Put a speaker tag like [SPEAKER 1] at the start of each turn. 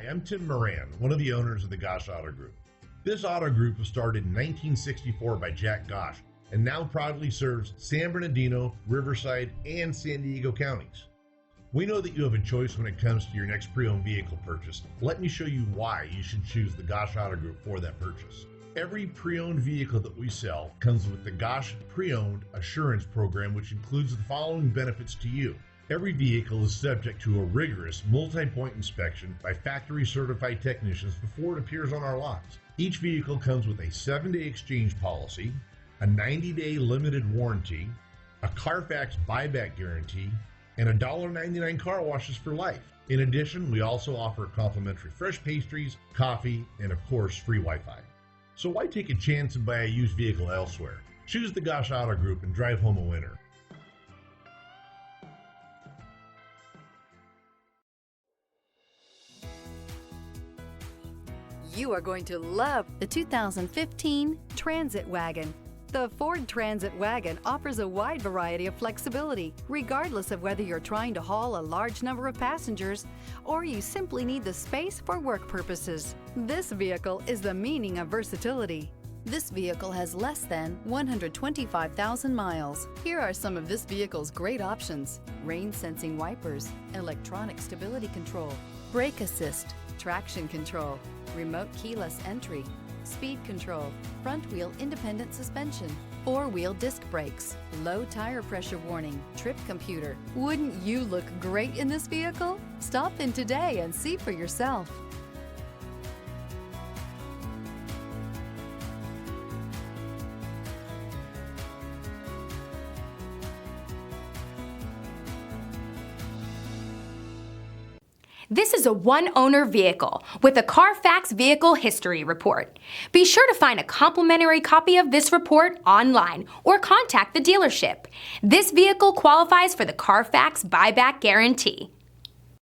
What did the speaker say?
[SPEAKER 1] I'm Tim Moran, one of the owners of the Gosch Auto Group. This auto group was started in 1964 by Jack Gosch and now proudly serves San Bernardino, Riverside, and San Diego counties. We know that you have a choice when it comes to your next pre-owned vehicle purchase. Let me show you why you should choose the Gosch Auto Group for that purchase. Every pre-owned vehicle that we sell comes with the Gosch Pre-Owned Assurance Program, which includes the following benefits to you. Every vehicle is subject to a rigorous multi-point inspection by factory certified technicians before it appears on our lots. Each vehicle comes with a 7-day exchange policy, a 90-day limited warranty, a Carfax buyback guarantee, and a $1.99 car washes for life. In addition, we also offer complimentary fresh pastries, coffee, and of course, free Wi-Fi. So why take a chance and buy a used vehicle elsewhere? Choose the Gosch Auto Group and drive home a winner.
[SPEAKER 2] You are going to love the 2015 Transit Wagon. The Ford Transit Wagon offers a wide variety of flexibility, regardless of whether you're trying to haul a large number of passengers or you simply need the space for work purposes. This vehicle is the meaning of versatility. This vehicle has less than 125,000 miles. Here are some of this vehicle's great options: rain-sensing wipers, electronic stability control, brake assist, traction control, remote keyless entry, speed control, front wheel independent suspension, 4-wheel disc brakes, low tire pressure warning, trip computer. Wouldn't you look great in this vehicle? Stop in today and see for yourself.
[SPEAKER 3] This is a one-owner vehicle with a Carfax Vehicle History Report. Be sure to find a complimentary copy of this report online or contact the dealership. This vehicle qualifies for the Carfax Buyback Guarantee.